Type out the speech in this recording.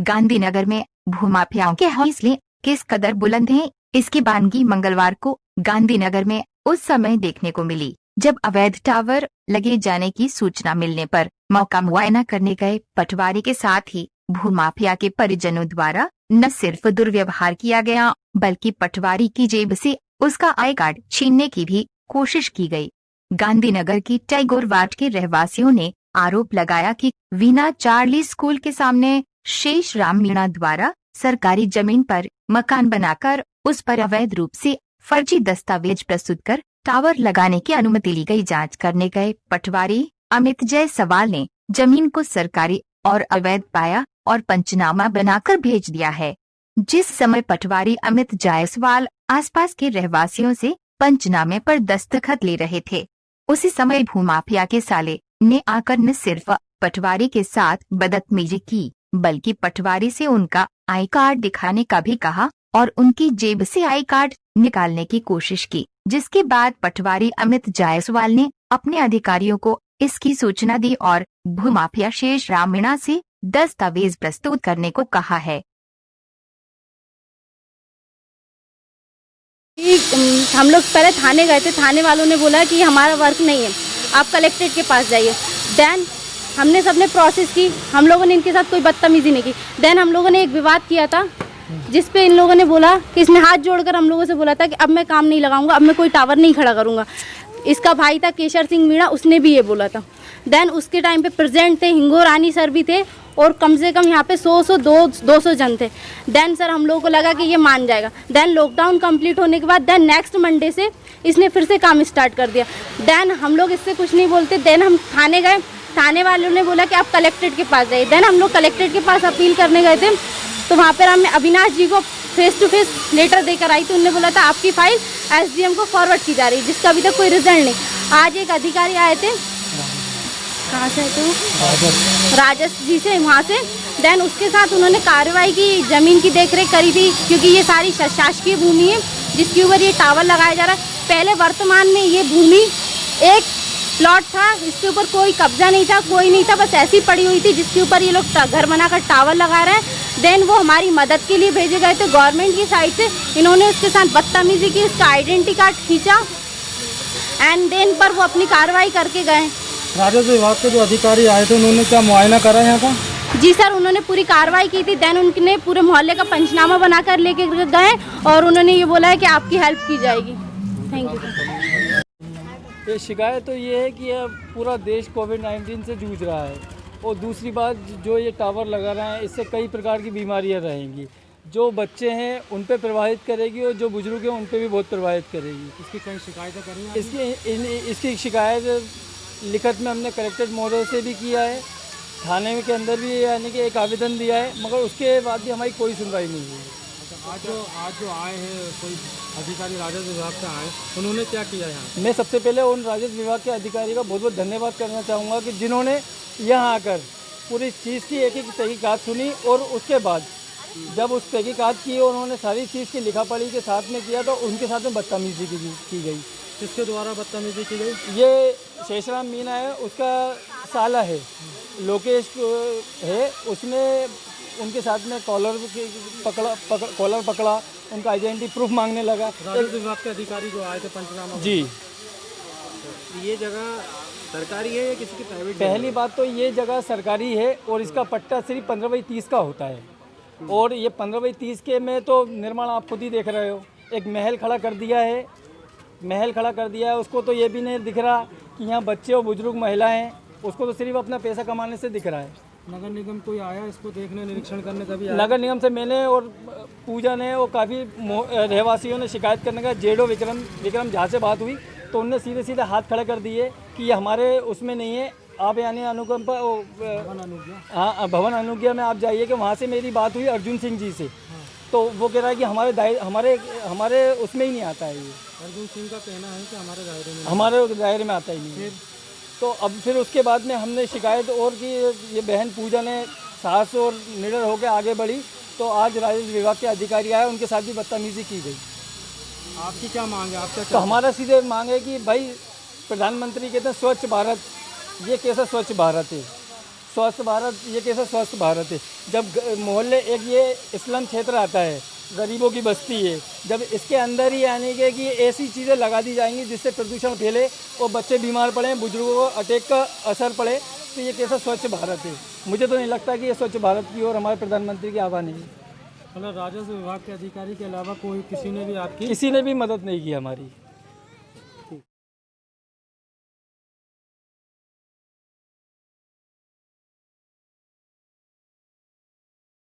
गांधीनगर में भूमाफियाओं के हौसले किस कदर बुलंद हैं, इसकी बानगी मंगलवार को गांधीनगर में उस समय देखने को मिली जब अवैध टावर लगे जाने की सूचना मिलने पर मौका मुआयना करने गए पटवारी के साथ ही भूमाफिया के परिजनों द्वारा न सिर्फ दुर्व्यवहार किया गया बल्कि पटवारी की जेब से उसका आई कार्ड छीनने की भी कोशिश की गई। गांधीनगर की टैगोर वार्ड के रहवासियों ने आरोप लगाया कि वीना चार्ली स्कूल के सामने शेष राम मीणा द्वारा सरकारी जमीन पर मकान बनाकर उस पर अवैध रूप से फर्जी दस्तावेज प्रस्तुत कर टावर लगाने की अनुमति ली गई। जांच करने गए पटवारी अमित जायसवाल ने जमीन को सरकारी और अवैध पाया और पंचनामा बनाकर भेज दिया है। जिस समय पटवारी अमित जायसवाल आसपास के रहवासियों से पंचनामे पर दस्तखत ले रहे थे, उसी समय भूमाफिया के साले ने आकर न सिर्फ पटवारी के साथ बदतमीजी की बल्कि पटवारी से उनका आई कार्ड दिखाने का भी कहा और उनकी जेब से आई कार्ड निकालने की कोशिश की, जिसके बाद पटवारी अमित जायसवाल ने अपने अधिकारियों को इसकी सूचना दी और भूमाफिया शेष राम मीणा से दस्तावेज प्रस्तुत करने को कहा है। हम लोग पहले थाने गए थे, थाने वालों ने बोला कि हमारा वर्क नहीं है, आप कलेक्ट्रेट के पास जाइए। देन हमने सबने प्रोसेस की, हम लोगों ने इनके साथ कोई बदतमीजी नहीं की। देन हम लोगों ने एक विवाद किया था जिसपे इन लोगों ने बोला कि इसने हाथ जोड़कर हम लोगों से बोला था कि अब मैं काम नहीं लगाऊंगा, अब मैं कोई टावर नहीं खड़ा करूंगा। इसका भाई था केशर सिंह मीणा, उसने भी ये बोला था। देन उसके टाइम पे प्रेजेंट थे हिंगो रानी सर भी थे और कम से कम यहाँ पे 200 जन थे। देन सर हम लोगों को लगा कि ये मान जाएगा। देन लॉकडाउन कंप्लीट होने के बाद देन नेक्स्ट मंडे से इसने फिर से काम स्टार्ट कर दिया। देन हम लोग इससे कुछ नहीं बोलते। देन हम थाने गए, थाने वालों ने बोला कि आप कलेक्ट्रेट के पास जाइए। देन हम लोग कलेक्ट्रेट के पास अपील करने गए थे, तो वहाँ पर हमने अविनाश जी को फेस टू फेस लेटर देकर आई, तो उन्होंने बोला था आपकी फाइल SDM को फॉरवर्ड की जा रही है, जिसका अभी तक कोई रिजल्ट नहीं। आज एक अधिकारी आए थे, कहाँ से आए थे, राजस जी से, वहाँ से। देन उसके साथ उन्होंने कार्रवाई की, ज़मीन की देखरेख करी थी, क्योंकि ये सारी शासकीय भूमि है जिसके ऊपर ये टावर लगाया जा रहा है। पहले वर्तमान में ये भूमि एक प्लॉट था, इसके ऊपर कोई कब्जा नहीं था, कोई नहीं था, बस ऐसी पड़ी हुई थी जिसके ऊपर ये लोग घर बनाकर टावर लगा रहे हैं। देन वो हमारी मदद के लिए भेजे गए थे गवर्नमेंट की साइड से, इन्होंने उसके साथ बदतमीजी की, उसका आइडेंटिटी कार्ड खींचा एंड देन पर वो अपनी कार्रवाई करके गए। राजस्व विभाग के जो अधिकारी आए थे उन्होंने क्या मुआयना करा यहाँ का? जी सर, उन्होंने पूरी कार्रवाई की थी। देन उनने पूरे मोहल्ले का पंचनामा बनाकर लेके गए और उन्होंने ये बोला है कि आपकी हेल्प की जाएगी। Thank you. ये शिकायत तो ये है कि अब पूरा देश कोविड-19 से जूझ रहा है और दूसरी बात जो ये टावर लगा रहे हैं इससे कई प्रकार की बीमारियां रहेंगी, जो बच्चे हैं उन पे प्रभावित करेगी और जो बुजुर्ग हैं उन पे भी बहुत प्रभावित करेगी। इसकी कई शिकायतें करी हैं? इसकी शिकायत लिखित में हमने कलेक्टर महोदय से भी किया है, थाने के अंदर भी यानी कि एक आवेदन दिया है, मगर उसके बाद भी हमारी कोई सुनवाई नहीं हुई। आज जो आए हैं कोई अधिकारी राजस्व विभाग से आए, उन्होंने क्या किया यहाँ? मैं सबसे पहले उन राजस्व विभाग के अधिकारी का बहुत बहुत धन्यवाद करना चाहूँगा कि जिन्होंने यहाँ आकर पूरी चीज़ की एक एक तहकीकात सुनी और उसके बाद जब उस तहकीकात की और उन्होंने सारी चीज़ की लिखा पढ़ी के साथ में किया तो उनके साथ में बदतमीजी की गई। किसके द्वारा बदतमीजी की गई? ये शेषराम मीणा है, उसका साला है लोकेश है, उसने उनके साथ में कॉलर पकड़ा, उनका आइडेंटिटी प्रूफ मांगने लगा। राजस्व विभाग के अधिकारी जो आए थे पंचनामा जी, ये जगह सरकारी है या किसी की प्राइवेट? पहली बात तो ये जगह सरकारी है और इसका पट्टा सिर्फ 15/30 का होता है और ये 15/30 के में तो निर्माण आप खुद ही देख रहे हो, एक महल खड़ा कर दिया है, उसको तो ये भी नहीं दिख रहा कि यहाँ बच्चे और बुजुर्ग महिलाएं, उसको तो सिर्फ अपना पैसा कमाने से दिख रहा है। नगर निगम कोई आया इसको देखने, निरीक्षण करने का भी आया? नगर निगम से मैंने और पूजा ने और काफ़ी रहवासियों ने शिकायत करने का जेडो विक्रम झा से बात हुई तो उनने सीधे सीधे हाथ खड़े कर दिए कि ये हमारे उसमें नहीं है, आप यानी अनुकंपा हाँ भवन अनुज्ञा में आप जाइए। कि वहाँ से मेरी बात हुई अर्जुन सिंह जी से, तो वो कह रहा है कि हमारे उसमें ही नहीं आता है। ये अर्जुन सिंह का कहना है कि हमारे दायरे में आता ही नहीं। तो अब फिर उसके बाद में हमने शिकायत और की, ये बहन पूजा ने साहस और निडर होकर आगे बढ़ी, तो आज राजस्व विभाग के अधिकारी आए, उनके साथ भी बदतमीजी की गई। आपकी क्या मांग है? आप क्या? तो हमारा सीधे मांग है कि भाई प्रधानमंत्री कहते हैं स्वच्छ भारत, ये कैसा स्वच्छ भारत है? स्वस्थ भारत, ये कैसा स्वस्थ भारत है? जब मोहल्ले एक ये इस्लाम क्षेत्र आता है, गरीबों की बस्ती है, जब इसके अंदर ही यानी कि ऐसी चीज़ें लगा दी जाएंगी जिससे प्रदूषण फैले और बच्चे बीमार पड़े, बुजुर्गों को अटैक का असर पड़े, तो ये कैसा स्वच्छ भारत है? मुझे तो नहीं लगता कि ये स्वच्छ भारत की ओर हमारे प्रधानमंत्री की आह्वान है। मतलब राजस्व विभाग के अधिकारी के अलावा कोई किसी ने भी आपकी किसी ने भी मदद नहीं की हमारी।